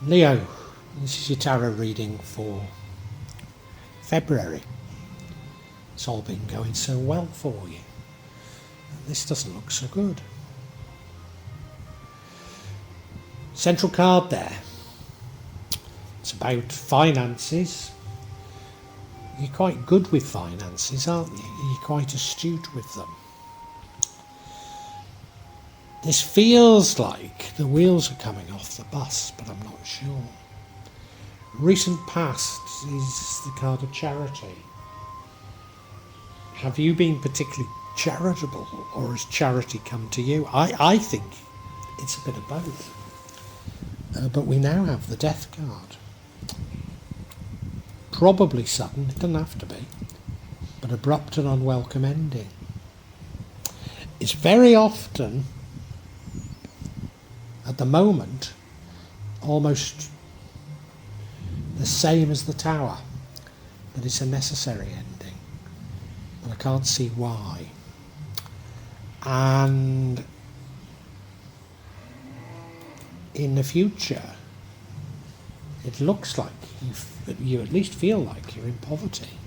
Leo, this is your tarot reading for February. It's all been going so well for you. And this doesn't look so good. Central card there. It's about finances. You're quite good with finances, aren't you? You're quite astute with them. This feels like the wheels are coming off the bus, but I'm not sure. Recent past is the card of charity. Have you been particularly charitable, or has charity come to you? I think it's a bit of both. But we now have the death card. Probably sudden, it doesn't have to be, but abrupt and unwelcome ending. It's very often, at the moment, almost the same as the Tower, that it's a necessary ending, and I can't see why. And in the future, it looks like you at least feel like you're in poverty,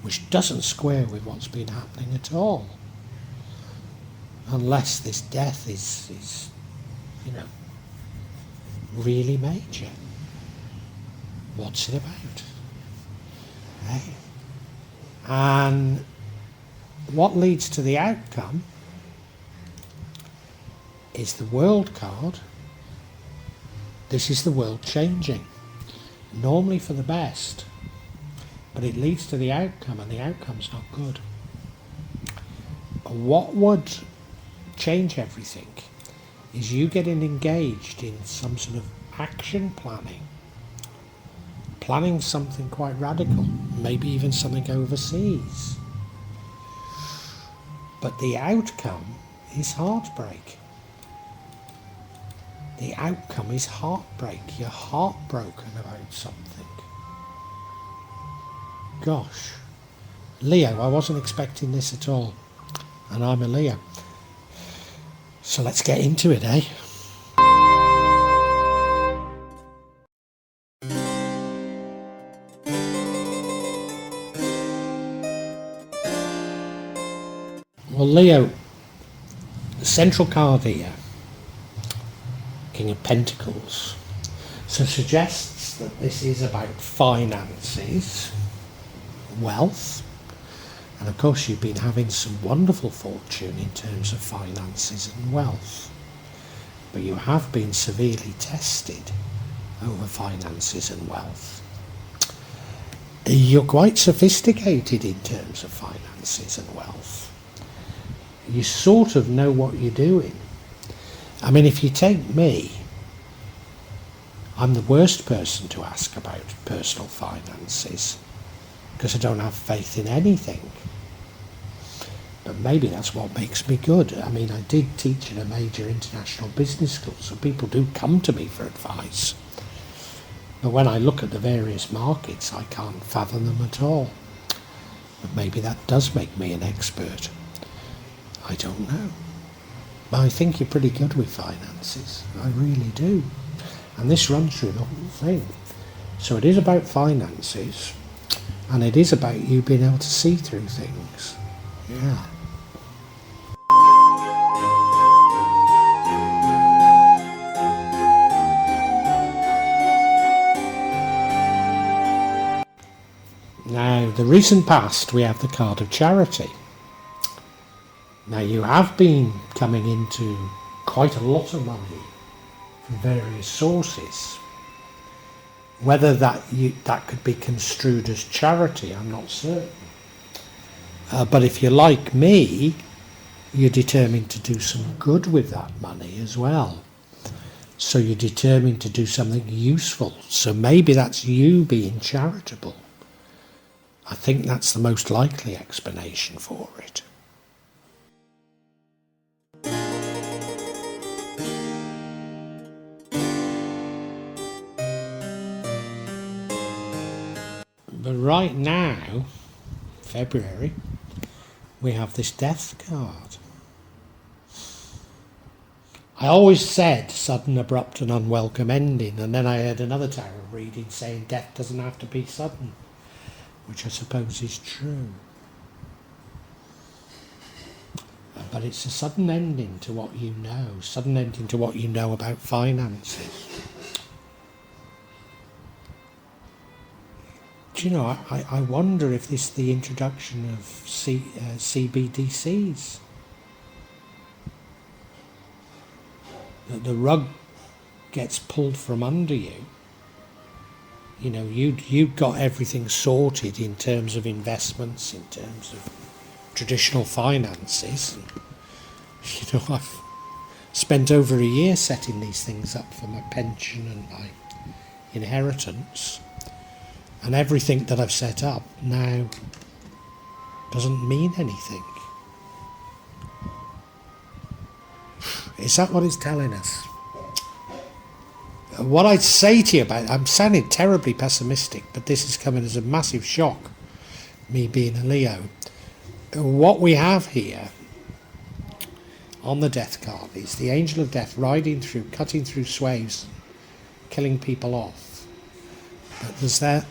which doesn't square with what's been happening at all, unless this death is really major. What's it about? Hey? And what leads to the outcome is the World card. This is the world changing, normally for the best, but it leads to the outcome, and the outcome's not good. What would change everything is you getting engaged in some sort of action planning something quite radical, maybe even something overseas. But the outcome is heartbreak. The outcome is heartbreak. You're heartbroken about something. Gosh. Leo, I wasn't expecting this at all. And I'm a Leo. So let's get into it, eh? Well, Leo, the central card here, King of Pentacles, so suggests that this is about finances, wealth, and of course you've been having some wonderful fortune in terms of finances and wealth, but you have been severely tested over finances and wealth. You're quite sophisticated in terms of finances and wealth. You sort of know what you're doing. I mean, if you take me, I'm the worst person to ask about personal finances because I don't have faith in anything. But maybe that's what makes me good. I mean, I did teach in a major international business school, so people do come to me for advice. But when I look at the various markets, I can't fathom them at all. But maybe that does make me an expert. I don't know. But I think you're pretty good with finances. I really do. And this runs through the whole thing. So it is about finances, and it is about you being able to see through things. Yeah. Now, the recent past, we have the card of charity. Now, you have been coming into quite a lot of money from various sources. Whether that could be construed as charity, I'm not certain. But if you're like me, you're determined to do some good with that money as well. So you're determined to do something useful. So maybe that's you being charitable. I think that's the most likely explanation for it. But right now, February, we have this death card. I always said sudden, abrupt and unwelcome ending, and then I heard another tarot reading saying death doesn't have to be sudden, which I suppose is true. But it's a sudden ending to what you know, sudden ending to what you know about finances. Do you know, I wonder if this is the introduction of CBDCs. That the rug gets pulled from under you. You know, you'd got everything sorted in terms of investments, in terms of traditional finances. You know, I've spent over a year setting these things up for my pension and my inheritance, and everything that I've set up now doesn't mean anything. Is that what it's telling us? What I'd say to you about, I'm sounding terribly pessimistic, but this is coming as a massive shock, me being a Leo. What we have here on the death card is the angel of death riding through, cutting through swathes, killing people off. But there's that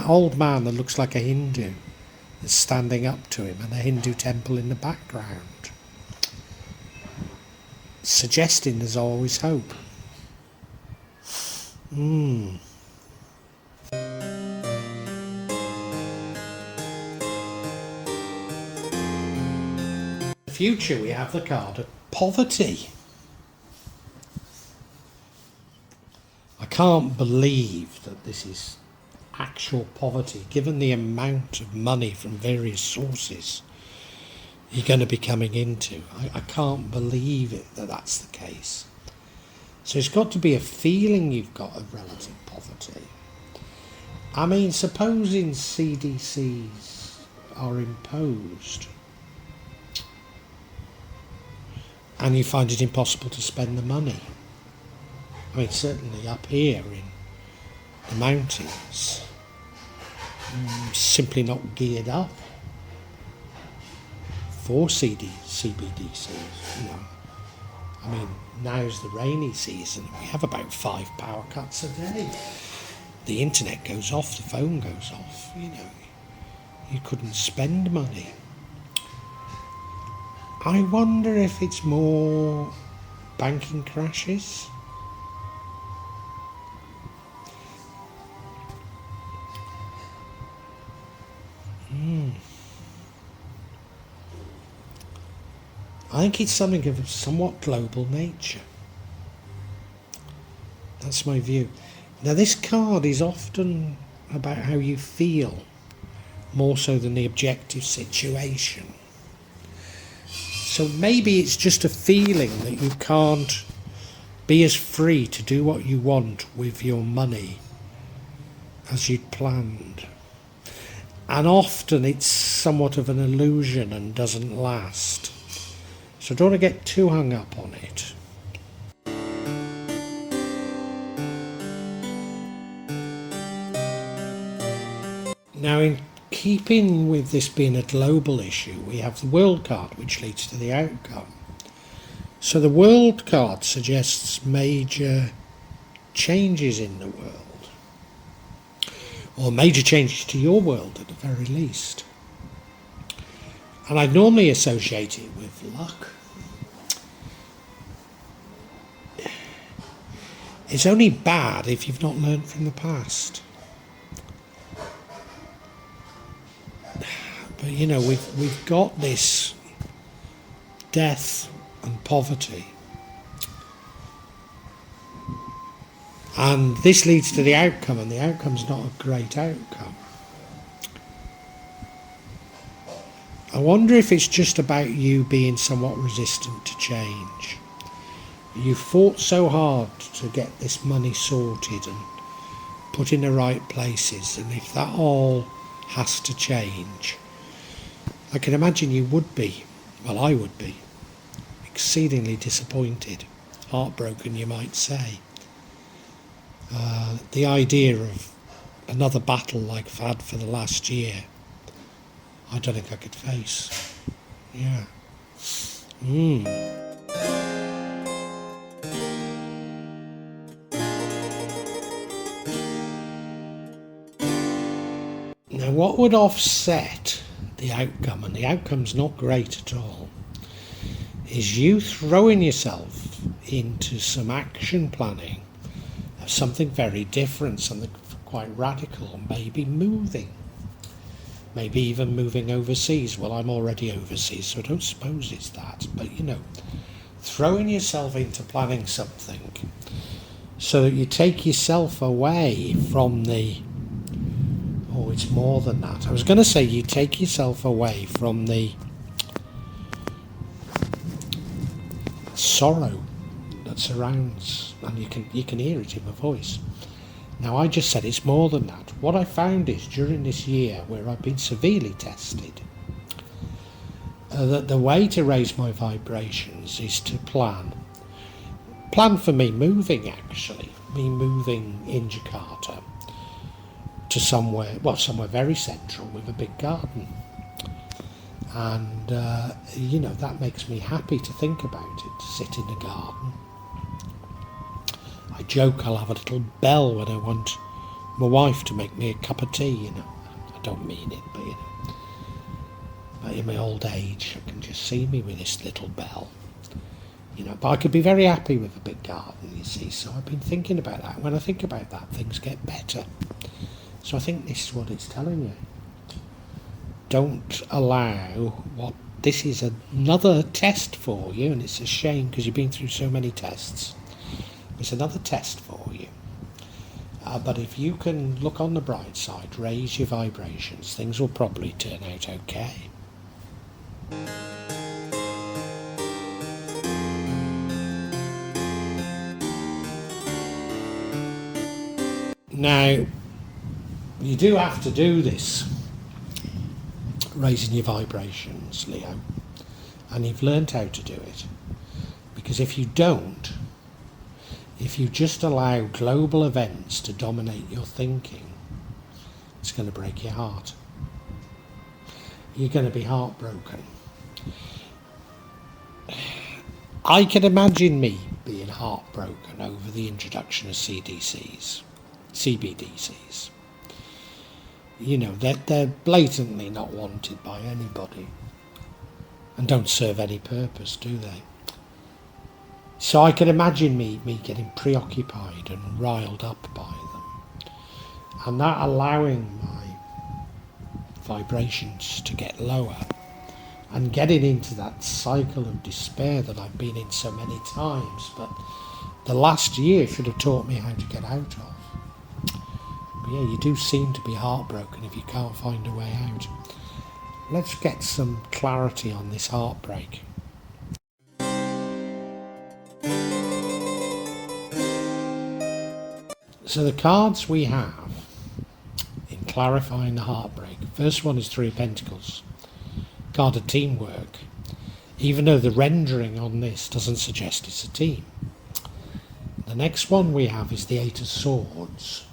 old man that looks like a Hindu that's standing up to him, and a Hindu temple in the background, suggesting there's always hope. In the future we have the card of poverty. I can't believe that this is actual poverty, given the amount of money from various sources you're going to be coming into. I can't believe it that that's the case. So it's got to be a feeling you've got of relative poverty. I mean, supposing CDCs are imposed and you find it impossible to spend the money. I mean, certainly up here in the mountains, simply not geared up for CBDCs, you know. I mean, now's the rainy season. We have about 5 power cuts a day. The internet goes off, the phone goes off, you know. You couldn't spend money. I wonder if it's more banking crashes. I think it's something of a somewhat global nature. That's my view. Now, this card is often about how you feel, more so than the objective situation. So maybe it's just a feeling that you can't be as free to do what you want with your money as you'd planned. And often it's somewhat of an illusion and doesn't last. So don't want to get too hung up on it. Now, in keeping with this being a global issue, we have the World card, which leads to the outcome. So the World card suggests major changes in the world, or major changes to your world at the very least. And I'd normally associate it with luck. It's only bad if you've not learned from the past. But you know, we've got this death and poverty. And this leads to the outcome, and the outcome's not a great outcome. I wonder if it's just about you being somewhat resistant to change. You fought so hard to get this money sorted and put in the right places, and if that all has to change, I can imagine you would be, well, I would be, exceedingly disappointed, heartbroken, you might say. The idea of another battle like I've had for the last year, I don't think I could face. Yeah. Now, what would offset the outcome, and the outcome's not great at all, is you throwing yourself into some action planning of something very different, something quite radical, maybe moving. Maybe even moving overseas. Well, I'm already overseas, so I don't suppose it's that. But, throwing yourself into planning something so that you take yourself away from the... Oh, it's more than that. I was going to say you take yourself away from the sorrow that surrounds, and you can hear it in my voice. Now, I just said it's more than that. What I found is during this year where I've been severely tested, that the way to raise my vibrations is to plan. Plan for me moving, actually. Me moving in Jakarta to somewhere very central with a big garden. And, that makes me happy to think about it, to sit in the garden. I joke I'll have a little bell when I want my wife to make me a cup of tea, I don't mean it, but in my old age, I can just see me with this little bell. But I could be very happy with a big garden, you see, so I've been thinking about that. When I think about that, things get better. So I think this is what it's telling you. Don't allow this is another test for you, and it's a shame because you've been through so many tests. It's another test for you. But if you can look on the bright side, raise your vibrations, things will probably turn out okay. Now, you do have to do this, raising your vibrations, Leo, and you've learnt how to do it. Because if you don't, if you just allow global events to dominate your thinking, it's going to break your heart. You're going to be heartbroken. I can imagine me being heartbroken over the introduction of CBDCs. They're blatantly not wanted by anybody and don't serve any purpose, do they? So I can imagine me getting preoccupied and riled up by them, and that allowing my vibrations to get lower and getting into that cycle of despair that I've been in so many times, but the last year should have taught me how to get out of. But yeah, you do seem to be heartbroken if you can't find a way out. Let's get some clarity on this heartbreak. So the cards we have in clarifying the heartbreak, first one is Three of Pentacles, card of teamwork, even though the rendering on this doesn't suggest it's a team. The next one we have is the Eight of Swords,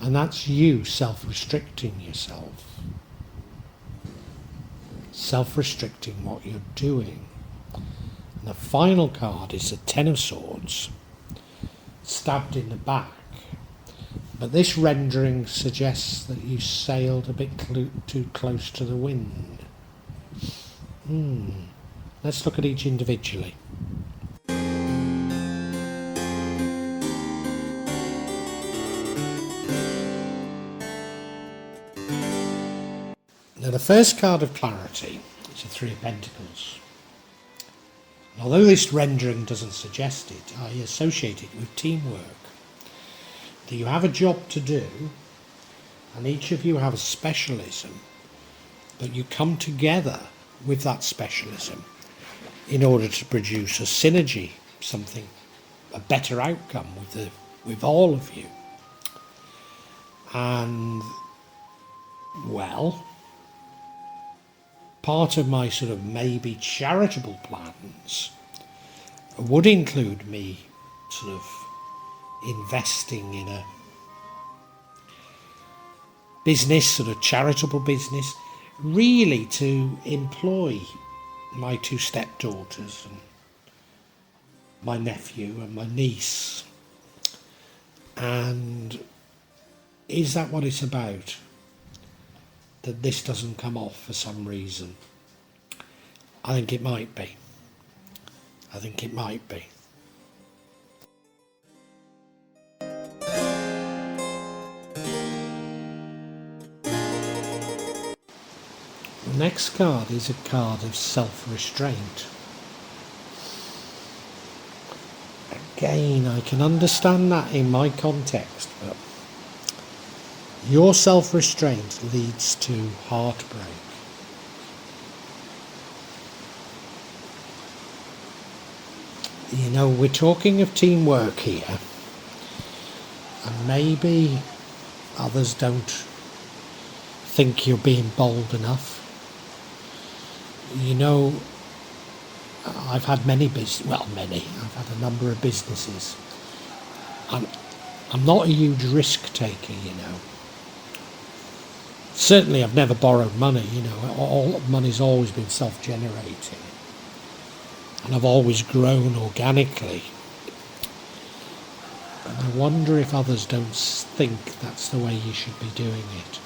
and that's you self-restricting yourself, self-restricting what you're doing. And the final card is the Ten of Swords, stabbed in the back. But this rendering suggests that you sailed a bit too close to the wind. Let's look at each individually. Now the first card of clarity is the Three of Pentacles. And although this rendering doesn't suggest it, I associate it with teamwork. That you have a job to do, and each of you have a specialism, but you come together with that specialism in order to produce a synergy, a better outcome with all of you. And, well, part of my sort of maybe charitable plans would include me sort of investing in a business, sort of charitable business, really to employ my two stepdaughters and my nephew and my niece. And is that what it's about? that this doesn't come off for some reason. I think it might be. I think it might be. The next card is a card of self-restraint. Again, I can understand that in my context, but your self-restraint leads to heartbreak. You know, we're talking of teamwork here, and maybe others don't think you're being bold enough. You know, I've had I've had a number of businesses. I'm not a huge risk taker, you know. Certainly I've never borrowed money, you know, all money's always been self-generating. And I've always grown organically. And I wonder if others don't think that's the way you should be doing it.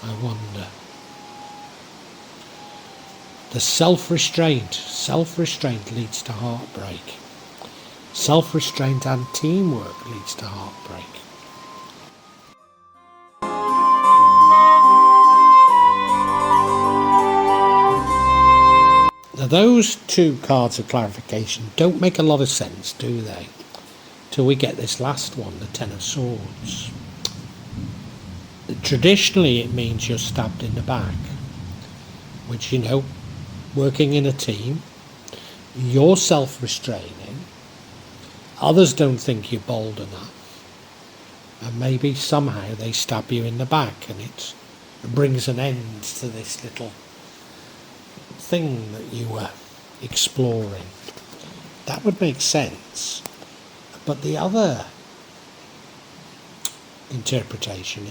I wonder. The self-restraint leads to heartbreak. Self-restraint and teamwork leads to heartbreak. Now those two cards of clarification don't make a lot of sense, do they? Till we get this last one, the Ten of Swords. Traditionally it means you're stabbed in the back, which, you know, working in a team, you're self-restraining, others don't think you're bold enough, and maybe somehow they stab you in the back, and it brings an end to this little thing that you were exploring. That would make sense. But the other interpretation,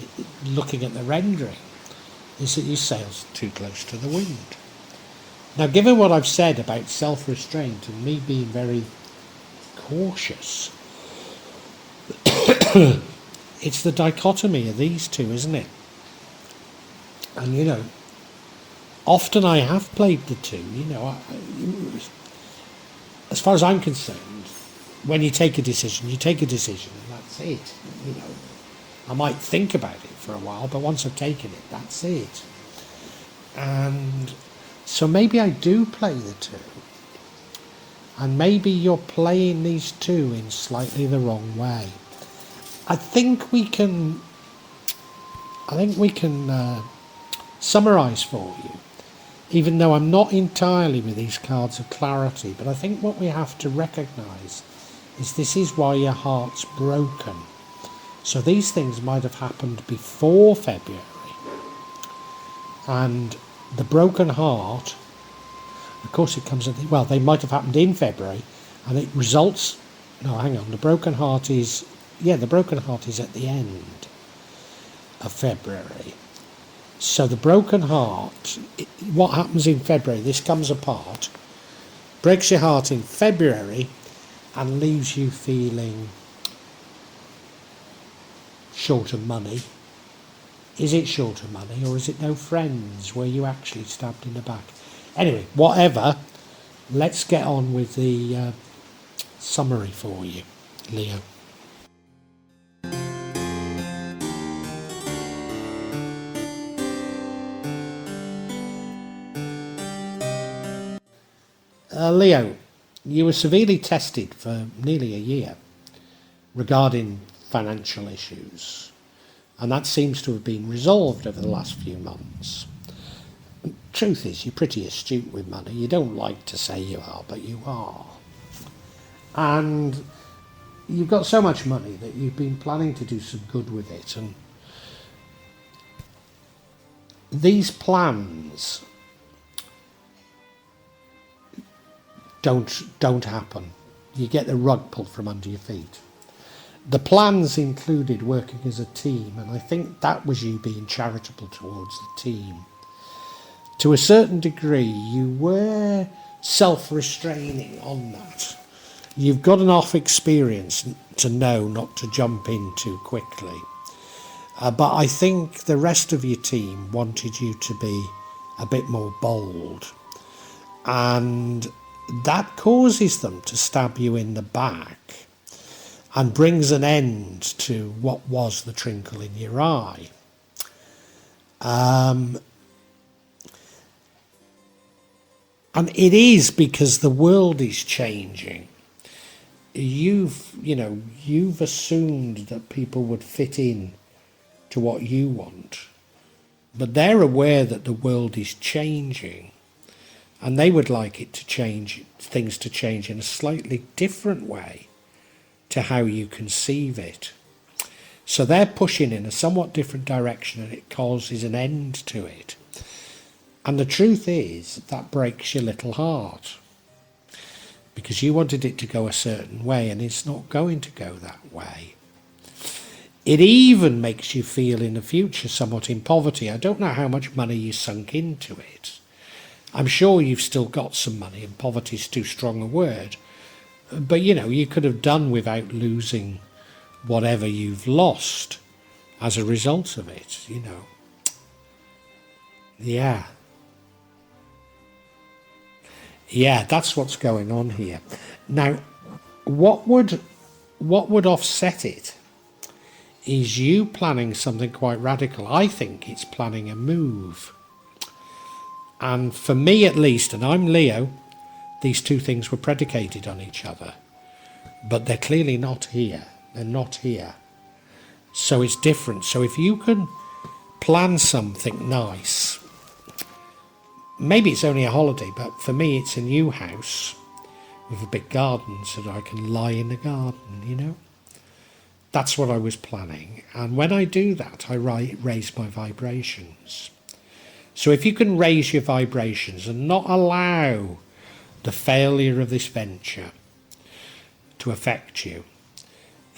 looking at the rendering, is that you sailed too close to the wind. Now, given what I've said about self-restraint and me being very cautious, it's the dichotomy of these two, isn't it? And, you know, often I have played the two, you know. As far as I'm concerned, when you take a decision, and that's it. You know, I might think about it for a while, but once I've taken it, that's it. And so maybe I do play the two, and maybe you're playing these two in slightly the wrong way. I think we can summarise for you, even though I'm not entirely with these cards of clarity, but I think what we have to recognise is this is why your heart's broken. So these things might have happened before February, and the broken heart, of course it comes at they might have happened in February, and it results, the broken heart is at the end of February. So the broken heart, what happens in February, this comes apart, breaks your heart in February, and leaves you feeling short of money. Is it short of money, or is it no friends? Were you actually stabbed in the back? Anyway, whatever, let's get on with the summary for you, Leo. Leo, you were severely tested for nearly a year regarding financial issues, and that seems to have been resolved over the last few months. Truth is, you're pretty astute with money. You don't like to say you are, but you are. And you've got so much money that you've been planning to do some good with it, and these plans don't happen. You get the rug pulled from under your feet. The plans included working as a team, and I think that was you being charitable towards the team. To a certain degree, you were self-restraining on that. You've got enough experience to know not to jump in too quickly. But I think the rest of your team wanted you to be a bit more bold. And that causes them to stab you in the back and brings an end to what was the twinkle in your eye. And it is because the world is changing. You've assumed that people would fit in to what you want, but they're aware that the world is changing, and they would like it to change, things to change in a slightly different way to how you conceive it. So they're pushing in a somewhat different direction, and it causes an end to it. And the truth is, that breaks your little heart, because you wanted it to go a certain way, and it's not going to go that way. It even makes you feel in the future somewhat in poverty. I don't know how much money you sunk into it. I'm sure you've still got some money, and poverty is too strong a word. But, you could have done without losing whatever you've lost as a result of it, Yeah. Yeah, that's what's going on here. Now, what would offset it is you planning something quite radical. I think it's planning a move. And for me at least, and I'm Leo, these two things were predicated on each other. But they're clearly not here. They're not here. So it's different. So if you can plan something nice, maybe it's only a holiday, but for me it's a new house with a big garden so that I can lie in the garden, That's what I was planning. And when I do that, I raise my vibrations. So if you can raise your vibrations and not allow the failure of this venture to affect you,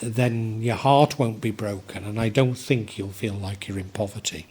then your heart won't be broken, and I don't think you'll feel like you're in poverty.